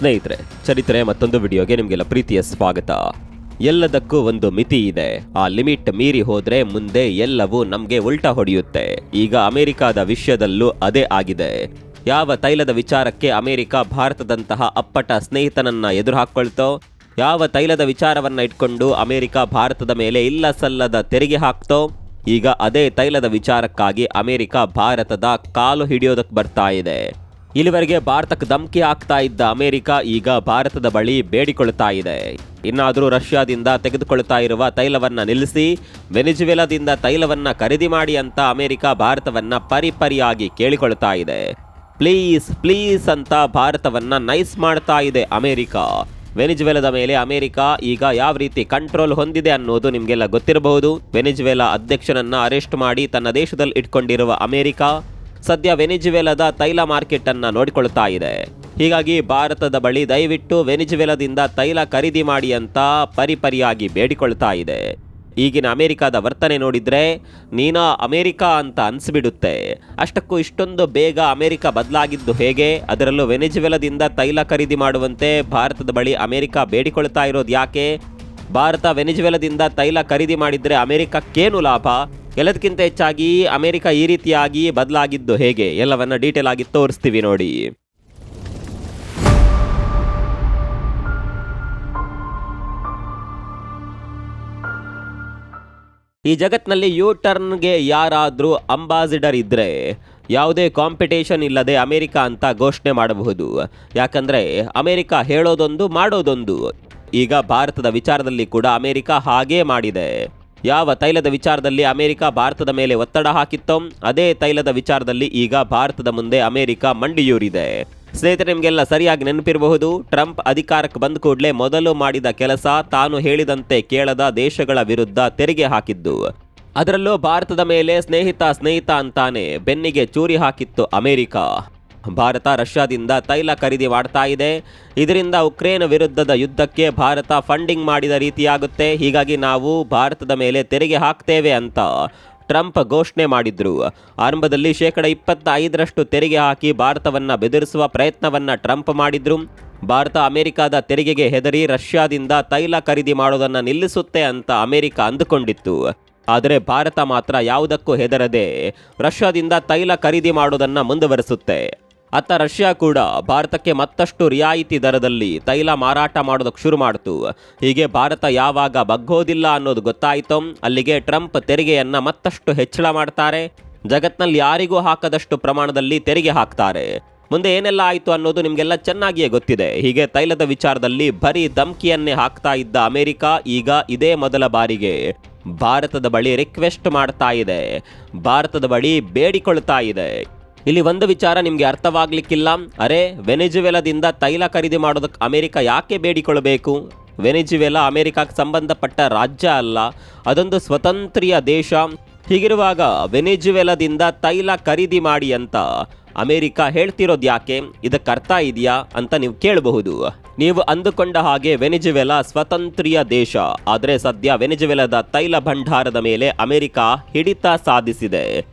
ಸ್ನೇಹಿತರೆ, ಚರಿತ್ರೆ ಮತ್ತೊಂದು ವಿಡಿಯೋಗೆ ನಿಮಗೆಲ್ಲ ಪ್ರೀತಿಯ ಸ್ವಾಗತ. ಎಲ್ಲದಕ್ಕೂ ಒಂದು ಮಿತಿ ಇದೆ. ಆ ಲಿಮಿಟ್ ಮೀರಿ ಹೋದ್ರೆ ಮುಂದೆ ಎಲ್ಲವೂ ನಮ್ಗೆ ಉಲ್ಟಾ ಹೊಡೆಯುತ್ತೆ. ಈಗ ಅಮೆರಿಕಾದ ವಿಷಯದಲ್ಲೂ ಅದೇ ಆಗಿದೆ. ಯಾವ ತೈಲದ ವಿಚಾರಕ್ಕೆ ಅಮೆರಿಕ ಭಾರತದಂತಹ ಅಪ್ಪಟ ಸ್ನೇಹಿತನನ್ನ ಎದುರು ಹಾಕೊಳ್ತೋ, ಯಾವ ತೈಲದ ವಿಚಾರವನ್ನ ಇಟ್ಕೊಂಡು ಅಮೆರಿಕ ಭಾರತದ ಮೇಲೆ ಇಲ್ಲ ಸಲ್ಲದ ತೆರಿಗೆ ಹಾಕ್ತೋ, ಈಗ ಅದೇ ತೈಲದ ವಿಚಾರಕ್ಕಾಗಿ ಅಮೆರಿಕ ಭಾರತದ ಕಾಲು ಹಿಡಿಯೋದಕ್ಕೆ ಬರ್ತಾ ಇದೆ. ಇಲ್ಲಿವರೆಗೆ ಭಾರತಕ್ಕೆ ಧಮಕಿ ಹಾಕ್ತಾ ಇದ್ದ ಅಮೆರಿಕ ಈಗ ಭಾರತದ ಬಳಿ ಬೇಡಿಕೊಳ್ತಾ ಇದೆ. ಇನ್ನಾದರೂ ರಷ್ಯಾದಿಂದ ತೆಗೆದುಕೊಳ್ತಾ ಇರುವ ತೈಲವನ್ನ ನಿಲ್ಲಿಸಿ ವೆನಿಜುವೆಲಾದಿಂದ ತೈಲವನ್ನ ಖರೀದಿ ಮಾಡಿ ಅಂತ ಅಮೆರಿಕ ಭಾರತವನ್ನ ಪರಿಪರಿಯಾಗಿ ಕೇಳಿಕೊಳ್ತಾ ಇದೆ. ಪ್ಲೀಸ್ ಪ್ಲೀಸ್ ಅಂತ ಭಾರತವನ್ನ ನೈಸ್ ಮಾಡ್ತಾ ಇದೆ ಅಮೆರಿಕ. ವೆನಿಜುವೆಲಾದ ಮೇಲೆ ಅಮೆರಿಕ ಈಗ ಯಾವ ರೀತಿ ಕಂಟ್ರೋಲ್ ಹೊಂದಿದೆ ಅನ್ನೋದು ನಿಮಗೆಲ್ಲ ಗೊತ್ತಿರಬಹುದು. ವೆನಿಜುವೆಲಾ ಅಧ್ಯಕ್ಷನನ್ನ ಅರೆಸ್ಟ್ ಮಾಡಿ ತನ್ನ ದೇಶದಲ್ಲಿ ಇಟ್ಕೊಂಡಿರುವ ಅಮೆರಿಕ ಸದ್ಯ ವೆನಿಜುವೆಲಾದ ತೈಲ ಮಾರ್ಕೆಟ್ ಅನ್ನ ನೋಡಿಕೊಳ್ತಾ ಇದೆ. ಹೀಗಾಗಿ ಭಾರತದ ಬಳಿ ದಯವಿಟ್ಟು ವೆನಿಜುವೆಲಾದಿಂದ ತೈಲ ಖರೀದಿ ಮಾಡಿ ಅಂತ ಪರಿಪರಿಯಾಗಿ ಬೇಡಿಕೊಳ್ತಾ ಇದೆ. ಈಗಿನ ಅಮೆರಿಕದ ವರ್ತನೆ ನೋಡಿದ್ರೆ ನೀನಾ ಅಮೆರಿಕ ಅಂತ ಅನ್ಸ್ಬಿಡುತ್ತೆ. ಅಷ್ಟಕ್ಕೂ ಇಷ್ಟೊಂದು ಬೇಗ ಅಮೆರಿಕ ಬದಲಾಗಿದ್ದು ಹೇಗೆ? ಅದರಲ್ಲೂ ವೆನಿಜುವೆಲಾದಿಂದ ತೈಲ ಖರೀದಿ ಮಾಡುವಂತೆ ಭಾರತದ ಬಳಿ ಅಮೆರಿಕ ಬೇಡಿಕೊಳ್ತಾ ಇರೋದು ಯಾಕೆ? ಭಾರತ ವೆನಿಜುವೆಲಾದಿಂದ ತೈಲ ಖರೀದಿ ಮಾಡಿದ್ರೆ ಅಮೆರಿಕಕ್ಕೇನು ಲಾಭ? ಎಲ್ಲದಕ್ಕಿಂತ ಹೆಚ್ಚಾಗಿ ಅಮೆರಿಕ ಈ ರೀತಿಯಾಗಿ ಬದಲಾಗಿದ್ದು ಹೇಗೆ? ಎಲ್ಲವನ್ನ ಡೀಟೇಲ್ ಆಗಿ ತೋರಿಸ್ತೀವಿ ನೋಡಿ. ಈ ಜಗತ್ನಲ್ಲಿ ಯೂ ಟರ್ನ್ಗೆ ಯಾರಾದರೂ ಅಂಬಾಸಿಡರ್ ಇದ್ದರೆ ಯಾವುದೇ ಕಾಂಪಿಟೇಷನ್ ಇಲ್ಲದೆ ಅಮೆರಿಕ ಅಂತ ಘೋಷಣೆ ಮಾಡಬಹುದು. ಯಾಕಂದರೆ ಅಮೆರಿಕ ಹೇಳೋದೊಂದು ಮಾಡೋದೊಂದು. ಈಗ ಭಾರತದ ವಿಚಾರದಲ್ಲಿ ಕೂಡ ಅಮೆರಿಕ ಹಾಗೇ ಮಾಡಿದೆ. ಯಾವ ತೈಲದ ವಿಚಾರದಲ್ಲಿ ಅಮೆರಿಕ ಭಾರತದ ಮೇಲೆ ಒತ್ತಡ ಹಾಕಿತ್ತೋ ಅದೇ ತೈಲದ ವಿಚಾರದಲ್ಲಿ ಈಗ ಭಾರತದ ಮುಂದೆ ಅಮೆರಿಕ ಮಂಡಿಯೂರಿದೆ. ಸ್ನೇಹಿತರೆ, ನಿಮಗೆಲ್ಲ ಸರಿಯಾಗಿ ನೆನಪಿರಬಹುದು, ಟ್ರಂಪ್ ಅಧಿಕಾರಕ್ಕೆ ಬಂದ ಕೂಡಲೇ ಮೊದಲು ಮಾಡಿದ ಕೆಲಸ ತಾನು ಹೇಳಿದಂತೆ ಕೇಳದ ದೇಶಗಳ ವಿರುದ್ಧ ತೆರಿಗೆ ಹಾಕಿದ್ದು. ಅದರಲ್ಲೂ ಭಾರತದ ಮೇಲೆ ಸ್ನೇಹಿತ ಅಂತಾನೆ ಬೆನ್ನಿಗೆ ಚೂರಿ ಹಾಕಿತ್ತು ಅಮೆರಿಕ. ಭಾರತ ರಷ್ಯಾದಿಂದ ತೈಲ ಖರೀದಿ ಮಾಡ್ತಾ ಇದೆ. ಇದರಿಂದ ಉಕ್ರೇನ್ ವಿರುದ್ಧದ ಯುದ್ಧಕ್ಕೆ ಭಾರತ ಫಂಡಿಂಗ್ ಮಾಡಿದ ರೀತಿಯಾಗುತ್ತೆ. ಹೀಗಾಗಿ ನಾವು ಭಾರತದ ಮೇಲೆ ತೆರಿಗೆ ಹಾಕ್ತೇವೆ ಅಂತ ಟ್ರಂಪ್ ಘೋಷಣೆ ಮಾಡಿದ್ರು. ಆರಂಭದಲ್ಲಿ 25% ತೆರಿಗೆ ಹಾಕಿ ಭಾರತವನ್ನ ಬೆದರಿಸುವ ಪ್ರಯತ್ನವನ್ನ ಟ್ರಂಪ್ ಮಾಡಿದ್ರು. ಭಾರತ ಅಮೆರಿಕದ ತೆರಿಗೆಗೆ ಹೆದರಿ ರಷ್ಯಾದಿಂದ ತೈಲ ಖರೀದಿ ಮಾಡೋದನ್ನ ನಿಲ್ಲಿಸುತ್ತೆ ಅಂತ ಅಮೆರಿಕ ಅಂದುಕೊಂಡಿತ್ತು. ಆದರೆ ಭಾರತ ಮಾತ್ರ ಯಾವುದಕ್ಕೂ ಹೆದರದೆ ರಷ್ಯಾದಿಂದ ತೈಲ ಖರೀದಿ ಮಾಡೋದನ್ನ ಮುಂದುವರಿಸುತ್ತೆ. ಅತ್ತ ರಷ್ಯಾ ಕೂಡ ಭಾರತಕ್ಕೆ ಮತ್ತಷ್ಟು ರಿಯಾಯಿತಿ ದರದಲ್ಲಿ ತೈಲ ಮಾರಾಟ ಮಾಡೋದಕ್ಕೆ ಶುರು ಮಾಡಿತು. ಹೀಗೆ ಭಾರತ ಯಾವಾಗ ಬಗ್ಗೋದಿಲ್ಲ ಅನ್ನೋದು ಗೊತ್ತಾಯಿತು, ಅಲ್ಲಿಗೆ ಟ್ರಂಪ್ ತೆರಿಗೆಯನ್ನ ಮತ್ತಷ್ಟು ಹೆಚ್ಚಳ ಮಾಡ್ತಾರೆ. ಜಗತ್ನಲ್ಲಿ ಯಾರಿಗೂ ಹಾಕದಷ್ಟು ಪ್ರಮಾಣದಲ್ಲಿ ತೆರಿಗೆ ಹಾಕ್ತಾರೆ. ಮುಂದೆ ಏನೆಲ್ಲ ಆಯಿತು ಅನ್ನೋದು ನಿಮಗೆಲ್ಲ ಚೆನ್ನಾಗಿಯೇ ಗೊತ್ತಿದೆ. ಹೀಗೆ ತೈಲದ ವಿಚಾರದಲ್ಲಿ ಬರೀ ಧಮಕಿಯನ್ನೇ ಹಾಕ್ತಾ ಇದ್ದ ಅಮೆರಿಕ ಈಗ ಇದೇ ಮೊದಲ ಬಾರಿಗೆ ಭಾರತದ ಬಳಿ ರಿಕ್ವೆಸ್ಟ್ ಮಾಡ್ತಾ ಇದೆ, ಭಾರತದ ಬಳಿ ಬೇಡಿಕೊಳ್ತಾ ಇದೆ. ಇಲ್ಲಿ ಒಂದು ವಿಚಾರ ನಿಮಗೆ ಅರ್ಥವಾಗ್ಲಿಕ್ಕಿಲ್ಲ. ಅರೆ, ವೆನಿಜುವೆಲಾದಿಂದ ತೈಲ ಖರೀದಿ ಮಾಡೋದಕ್ಕೆ ಅಮೆರಿಕ ಯಾಕೆ ಬೇಡಿಕೊಳ್ಳಬೇಕು? ವೆನಿಜುವೆಲಾ ಅಮೆರಿಕಕ್ಕೆ ಸಂಬಂಧಪಟ್ಟ ರಾಜ್ಯ ಅಲ್ಲ, ಅದೊಂದು ಸ್ವತಂತ್ರ್ಯ ದೇಶ. ಹೀಗಿರುವಾಗ ವೆನಿಜುವೆಲಾದಿಂದ ತೈಲ ಖರೀದಿ ಮಾಡಿ ಅಂತ ಅಮೆರಿಕ ಹೇಳ್ತಿರೋದು ಯಾಕೆ? ಇದಕ್ಕೆ ಅರ್ಥ ಇದೆಯಾ ಅಂತ ನೀವು ಕೇಳಬಹುದು. ನೀವು ಅಂದುಕೊಂಡ ಹಾಗೆ ವೆನಿಜುವೆಲಾ ಸ್ವತಂತ್ರ್ಯ ದೇಶ, ಆದರೆ ಸದ್ಯ ವೆನಿಜುವೆಲಾದ ತೈಲ ಭಂಡಾರದ ಮೇಲೆ ಅಮೆರಿಕ ಹಿಡಿತ ಸಾಧಿಸಿದೆ.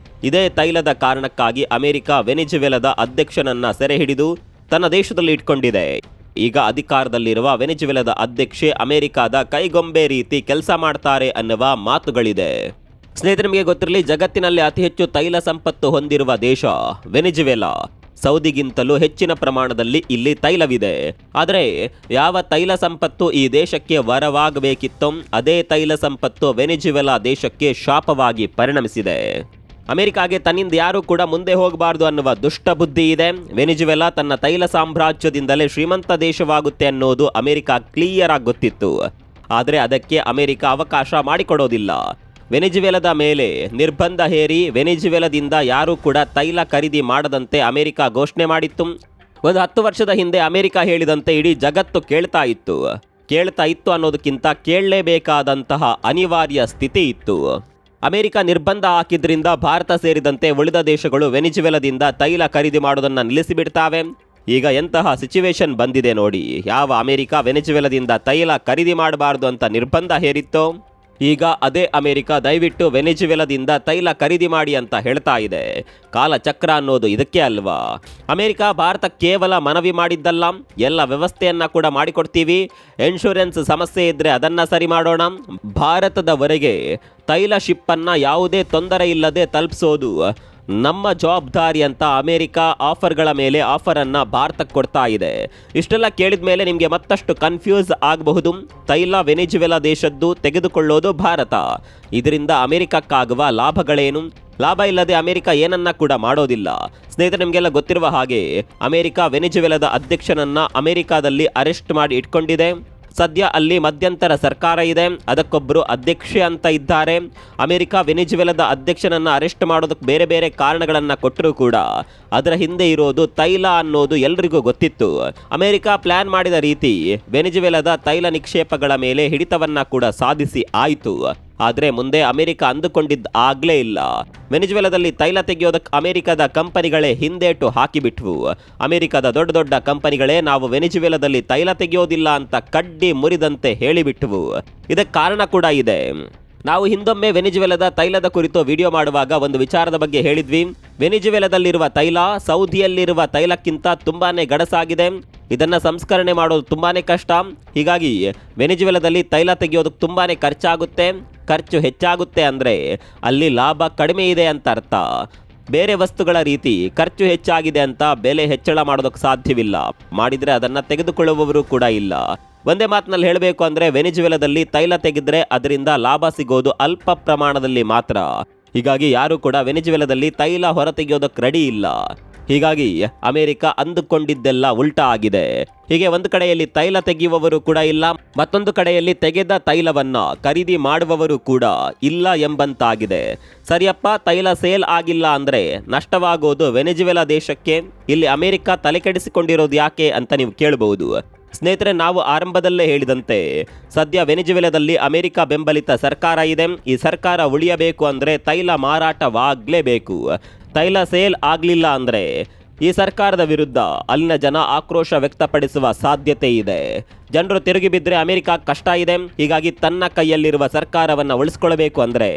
ಇದೇ ತೈಲದ ಕಾರಣಕ್ಕಾಗಿ ಅಮೆರಿಕ ವೆನಿಜುವೆಲಾದ ಅಧ್ಯಕ್ಷನನ್ನ ಸೆರೆ ಹಿಡಿದು ತನ್ನ ದೇಶದಲ್ಲಿ ಇಟ್ಕೊಂಡಿದೆ. ಈಗ ಅಧಿಕಾರದಲ್ಲಿರುವ ವೆನಿಜುವೆಲಾದ ಅಧ್ಯಕ್ಷೆ ಅಮೆರಿಕದ ಕೈಗೊಂಬೆ ರೀತಿ ಕೆಲಸ ಮಾಡ್ತಾರೆ ಅನ್ನುವ ಮಾತುಗಳಿದೆ. ಸ್ನೇಹಿತರೆ, ನಿಮಗೆ ಗೊತ್ತಿರಲಿ, ಜಗತ್ತಿನಲ್ಲಿ ಅತಿ ಹೆಚ್ಚು ತೈಲ ಸಂಪತ್ತು ಹೊಂದಿರುವ ದೇಶ ವೆನಿಜುವೆಲಾ. ಸೌದಿಗಿಂತಲೂ ಹೆಚ್ಚಿನ ಪ್ರಮಾಣದಲ್ಲಿ ಇಲ್ಲಿ ತೈಲವಿದೆ. ಆದರೆ ಯಾವ ತೈಲ ಸಂಪತ್ತು ಈ ದೇಶಕ್ಕೆ ವರವಾಗಬೇಕಿತ್ತೋ ಅದೇ ತೈಲ ಸಂಪತ್ತು ವೆನಿಜುವೆಲಾ ದೇಶಕ್ಕೆ ಶಾಪವಾಗಿ ಪರಿಣಮಿಸಿದೆ. ಅಮೆರಿಕಾಗೆ ತನ್ನಿಂದ ಯಾರೂ ಕೂಡ ಮುಂದೆ ಹೋಗಬಾರದು ಅನ್ನುವ ದುಷ್ಟ ಬುದ್ಧಿ ಇದೆ. ವೆನಿಜುವೆಲಾ ತನ್ನ ತೈಲ ಸಾಮ್ರಾಜ್ಯದಿಂದಲೇ ಶ್ರೀಮಂತ ದೇಶವಾಗುತ್ತೆ ಅನ್ನೋದು ಅಮೆರಿಕ ಕ್ಲಿಯರ್ ಆಗಿ ಗೊತ್ತಿತ್ತು. ಆದರೆ ಅದಕ್ಕೆ ಅಮೆರಿಕ ಅವಕಾಶ ಮಾಡಿಕೊಡೋದಿಲ್ಲ. ವೆನಿಜುವೆಲಾದ ಮೇಲೆ ನಿರ್ಬಂಧ ಹೇರಿ ವೆನಿಜುವೆಲಾದಿಂದ ಯಾರೂ ಕೂಡ ತೈಲ ಖರೀದಿ ಮಾಡದಂತೆ ಅಮೆರಿಕ ಘೋಷಣೆ ಮಾಡಿತ್ತು. ಒಂದು 10 ವರ್ಷದ ಹಿಂದೆ ಅಮೆರಿಕ ಹೇಳಿದಂತೆ ಇಡೀ ಜಗತ್ತು ಕೇಳ್ತಾ ಇತ್ತು ಅನ್ನೋದಕ್ಕಿಂತ ಕೇಳಲೇಬೇಕಾದಂತಹ ಅನಿವಾರ್ಯ ಸ್ಥಿತಿ ಇತ್ತು. ಅಮೆರಿಕ ನಿರ್ಬಂಧ ಹಾಕಿದ್ರಿಂದ ಭಾರತ ಸೇರಿದಂತೆ ಉಳಿದ ದೇಶಗಳು ವೆನಿಜುವೆಲಾದಿಂದ ತೈಲ ಖರೀದಿ ಮಾಡೋದನ್ನ ನಿಲ್ಲಿಸಿಬಿಡ್ತಾವೆ. ಈಗ ಎಂತಹ ಸಿಚುವೇಶನ್ ಬಂದಿದೆ ನೋಡಿ. ಯಾವ ಅಮೆರಿಕ ವೆನಿಜುವೆಲಾದಿಂದ ತೈಲ ಖರೀದಿ ಮಾಡಬಾರ್ದು ಅಂತ ನಿರ್ಬಂಧ ಹೇರಿತ್ತೋ, ಈಗ ಅದೇ ಅಮೆರಿಕ ದಯವಿಟ್ಟು ವೆನೆಜುವೆಲಾದಿಂದ ತೈಲ ಖರೀದಿ ಮಾಡಿ ಅಂತ ಹೇಳ್ತಾ ಇದೆ. ಕಾಲಚಕ್ರ ಅನ್ನೋದು ಇದಕ್ಕೆ ಅಲ್ವಾ? ಅಮೆರಿಕ ಭಾರತ ಕೇವಲ ಮನವಿ ಮಾಡಿದ್ದಲ್ಲ, ಎಲ್ಲ ವ್ಯವಸ್ಥೆಯನ್ನ ಕೂಡ ಮಾಡಿಕೊಡ್ತೀವಿ. ಇನ್ಶೂರೆನ್ಸ್ ಸಮಸ್ಯೆ ಇದ್ರೆ ಅದನ್ನ ಸರಿ ಮಾಡೋಣ. ಭಾರತದವರೆಗೆ ತೈಲ ಶಿಪ್ಪನ್ನ ಯಾವುದೇ ತೊಂದರೆ ಇಲ್ಲದೆ ತಲುಪಿಸೋದು ನಮ್ಮ ಜವಾಬ್ದಾರಿ ಅಂತ ಅಮೆರಿಕ ಆಫರ್ಗಳ ಮೇಲೆ ಆಫರನ್ನು ಭಾರತಕ್ಕೆ ಕೊಡ್ತಾ ಇದೆ. ಇಷ್ಟೆಲ್ಲ ಕೇಳಿದ ಮೇಲೆ ನಿಮಗೆ ಮತ್ತಷ್ಟು ಕನ್ಫ್ಯೂಸ್ ಆಗಬಹುದು. ತೈಲ ವೆನೆಜುವೆಲಾ ದೇಶದ್ದು ತೆಗೆದುಕೊಳ್ಳೋದು ಭಾರತ. ಇದರಿಂದ ಅಮೆರಿಕಕ್ಕಾಗುವ ಲಾಭಗಳೇನು? ಲಾಭ ಇಲ್ಲದೆ ಅಮೆರಿಕ ಏನನ್ನ ಕೂಡ ಮಾಡೋದಿಲ್ಲ. ಸ್ನೇಹಿತರೆ, ನಿಮಗೆಲ್ಲ ಗೊತ್ತಿರುವ ಹಾಗೆ ಅಮೆರಿಕ ವೆನೆಜುವೆಲಾದ ಅಧ್ಯಕ್ಷನನ್ನ ಅಮೆರಿಕಾದಲ್ಲಿ ಅರೆಸ್ಟ್ ಮಾಡಿ ಇಟ್ಕೊಂಡಿದೆ. ಸದ್ಯ ಅಲ್ಲಿ ಮಧ್ಯಂತರ ಸರ್ಕಾರ ಇದೆ, ಅದಕ್ಕೊಬ್ಬರು ಅಧ್ಯಕ್ಷೆ ಅಂತ ಇದ್ದಾರೆ. ಅಮೆರಿಕ ವೆನೆಜುವೆಲಾದ ಅಧ್ಯಕ್ಷನನ್ನು ಅರೆಸ್ಟ್ ಮಾಡೋದಕ್ಕೆ ಬೇರೆ ಬೇರೆ ಕಾರಣಗಳನ್ನು ಕೊಟ್ಟರೂ ಕೂಡ ಅದರ ಹಿಂದೆ ಇರೋದು ತೈಲ ಅನ್ನೋದು ಎಲ್ರಿಗೂ ಗೊತ್ತಿತ್ತು. ಅಮೆರಿಕ ಪ್ಲಾನ್ ಮಾಡಿದ ರೀತಿ ವೆನೆಜುವೆಲಾದ ತೈಲ ನಿಕ್ಷೇಪಗಳ ಮೇಲೆ ಹಿಡಿತವನ್ನ ಕೂಡ ಸಾಧಿಸಿ ಆಯಿತು. ಆದರೆ ಮುಂದೆ ಅಮೆರಿಕ ಅಂದುಕೊಂಡಿದ್ದ ಆಗ್ಲೇ ಇಲ್ಲ. ವೆನೆಜುವೆಲಾದಲ್ಲಿ ತೈಲ ತೆಗೆಯೋದಕ್ಕೆ ಅಮೆರಿಕದ ಕಂಪನಿಗಳೇ ಹಿಂದೇಟು ಹಾಕಿಬಿಟ್ವು. ಅಮೆರಿಕದ ದೊಡ್ಡ ದೊಡ್ಡ ಕಂಪನಿಗಳೇ ನಾವು ವೆನೆಜುವೆಲಾದಲ್ಲಿ ತೈಲ ತೆಗೆಯೋದಿಲ್ಲ ಅಂತ ಕಡ್ಡಿ ಮುರಿದಂತೆ ಹೇಳಿಬಿಟ್ವು. ಇದಕ್ಕೆ ಕಾರಣ ಕೂಡ ಇದೆ. ನಾವು ಹಿಂದೊಮ್ಮೆ ವೆನೆಜುವೆಲಾದ ತೈಲದ ಕುರಿತು ವಿಡಿಯೋ ಮಾಡುವಾಗ ಒಂದು ವಿಚಾರದ ಬಗ್ಗೆ ಹೇಳಿದ್ವಿ. ವೆನೆಜುವೆಲಾದಲ್ಲಿರುವ ತೈಲ ಸೌದಿಯಲ್ಲಿರುವ ತೈಲಕ್ಕಿಂತ ತುಂಬಾನೇ ಗಡಸಾಗಿದೆ. ಇದನ್ನ ಸಂಸ್ಕರಣೆ ಮಾಡೋದು ತುಂಬಾನೇ ಕಷ್ಟ. ಹೀಗಾಗಿ ವೆನೆಜುವೆಲಾದಲ್ಲಿ ತೈಲ ತೆಗೆಯೋದಕ್ಕೆ ತುಂಬಾನೇ ಖರ್ಚಾಗುತ್ತೆ. ಖರ್ಚು ಹೆಚ್ಚಾಗುತ್ತೆ ಅಂದರೆ ಅಲ್ಲಿ ಲಾಭ ಕಡಿಮೆ ಇದೆ ಅಂತ ಅರ್ಥ. ಬೇರೆ ವಸ್ತುಗಳ ರೀತಿ ಖರ್ಚು ಹೆಚ್ಚಾಗಿದೆ ಅಂತ ಬೆಲೆ ಹೆಚ್ಚಳ ಮಾಡೋದಕ್ಕೆ ಸಾಧ್ಯವಿಲ್ಲ. ಮಾಡಿದರೆ ಅದನ್ನು ತೆಗೆದುಕೊಳ್ಳುವವರು ಕೂಡ ಇಲ್ಲ. ಒಂದೇ ಮಾತಿನಲ್ಲಿ ಹೇಳಬೇಕು ಅಂದರೆ ವೆನೆಜುವೆಲಾದಲ್ಲಿ ತೈಲ ತೆಗೆದ್ರೆ ಅದರಿಂದ ಲಾಭ ಸಿಗೋದು ಅಲ್ಪ ಪ್ರಮಾಣದಲ್ಲಿ ಮಾತ್ರ. ಹೀಗಾಗಿ ಯಾರು ಕೂಡ ವೆನೆಜುವೆಲಾದಲ್ಲಿ ತೈಲ ಹೊರ ತೆಗೆಯೋದಕ್ಕೆ ರೆಡಿ ಇಲ್ಲ. ಹೀಗಾಗಿ ಅಮೆರಿಕ ಅಂದುಕೊಂಡಿದ್ದೆಲ್ಲ ಉಲ್ಟಾ ಆಗಿದೆ. ಹೀಗೆ ಒಂದು ಕಡೆಯಲ್ಲಿ ತೈಲ ತೆಗೆಯುವವರು ಕೂಡ ಇಲ್ಲ, ಮತ್ತೊಂದು ಕಡೆಯಲ್ಲಿ ತೆಗೆದ ತೈಲವನ್ನ ಖರೀದಿ ಮಾಡುವವರು ಕೂಡ ಇಲ್ಲ ಎಂಬಂತಾಗಿದೆ. ಸರಿಯಪ್ಪ, ತೈಲ ಸೇಲ್ ಆಗಿಲ್ಲ ಅಂದ್ರೆ ನಷ್ಟವಾಗೋದು ವೆನೆಜುವೆಲಾ ದೇಶಕ್ಕೆ. ಇಲ್ಲಿ ಅಮೆರಿಕ ತಲೆಕೆಡಿಸಿಕೊಂಡಿರೋದು ಯಾಕೆ ಅಂತ ನೀವು ಕೇಳಬಹುದು. ಸ್ನೇಹಿತರೆ, ನಾವು ಆರಂಭದಲ್ಲೇ ಹೇಳಿದಂತೆ ಸದ್ಯ ವೆನೆಜುವೆಲಾದಲ್ಲಿ ಅಮೆರಿಕ ಬೆಂಬಲಿತ ಸರ್ಕಾರ ಇದೆ. ಈ ಸರ್ಕಾರ ಉಳಿಯಬೇಕು ಅಂದರೆ ತೈಲ ಮಾರಾಟವಾಗಲೇಬೇಕು. ತೈಲ ಸೇಲ್ ಆಗಲಿಲ್ಲ ಅಂದರೆ ಈ ಸರ್ಕಾರದ ವಿರುದ್ಧ ಅಲ್ಲಿನ ಜನ ಆಕ್ರೋಶ ವ್ಯಕ್ತಪಡಿಸುವ ಸಾಧ್ಯತೆ ಇದೆ. ಜನರು ತಿರುಗಿ ಬಿದ್ದರೆ ಅಮೆರಿಕ ಕಷ್ಟ ಇದೆ. ಹೀಗಾಗಿ ತನ್ನ ಕೈಯಲ್ಲಿರುವ ಸರ್ಕಾರವನ್ನು ಉಳಿಸ್ಕೊಳ್ಬೇಕು ಅಂದರೆ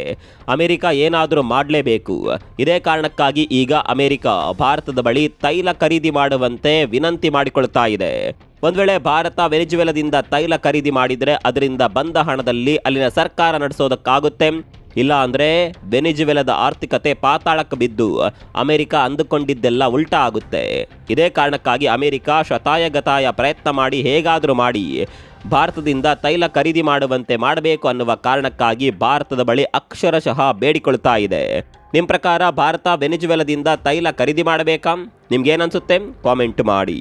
ಅಮೆರಿಕ ಏನಾದರೂ ಮಾಡಲೇಬೇಕು. ಇದೇ ಕಾರಣಕ್ಕಾಗಿ ಈಗ ಅಮೆರಿಕ ಭಾರತದ ಬಳಿ ತೈಲ ಖರೀದಿ ಮಾಡುವಂತೆ ವಿನಂತಿ ಮಾಡಿಕೊಳ್ತಾ ಇದೆ. ಒಂದು ವೇಳೆ ಭಾರತ ವೆನೆಜುವೆಲಾದಿಂದ ತೈಲ ಖರೀದಿ ಮಾಡಿದರೆ ಅದರಿಂದ ಬಂದ ಹಣದಲ್ಲಿ ಅಲ್ಲಿನ ಸರ್ಕಾರ ನಡೆಸೋದಕ್ಕಾಗುತ್ತೆ. ಇಲ್ಲ ಅಂದರೆ ವೆನೆಜುವೆಲಾದ ಆರ್ಥಿಕತೆ ಪಾತಾಳಕ್ಕೆ ಬಿದ್ದು ಅಮೆರಿಕ ಅಂದುಕೊಂಡಿದ್ದೆಲ್ಲ ಉಲ್ಟಾ ಆಗುತ್ತೆ. ಇದೇ ಕಾರಣಕ್ಕಾಗಿ ಅಮೆರಿಕ ಶತಾಯಗತಾಯ ಪ್ರಯತ್ನ ಮಾಡಿ ಹೇಗಾದರೂ ಮಾಡಿ ಭಾರತದಿಂದ ತೈಲ ಖರೀದಿ ಮಾಡುವಂತೆ ಮಾಡಬೇಕು ಅನ್ನುವ ಕಾರಣಕ್ಕಾಗಿ ಭಾರತದ ಬಳಿ ಅಕ್ಷರಶಃ ಬೇಡಿಕೊಳ್ತಾ ಇದೆ. ನಿಮ್ಮ ಪ್ರಕಾರ ಭಾರತ ವೆನೆಜುವೆಲಾದಿಂದ ತೈಲ ಖರೀದಿ ಮಾಡಬೇಕಾ? ನಿಮ್ಗೇನನ್ಸುತ್ತೆ? ಕಾಮೆಂಟ್ ಮಾಡಿ.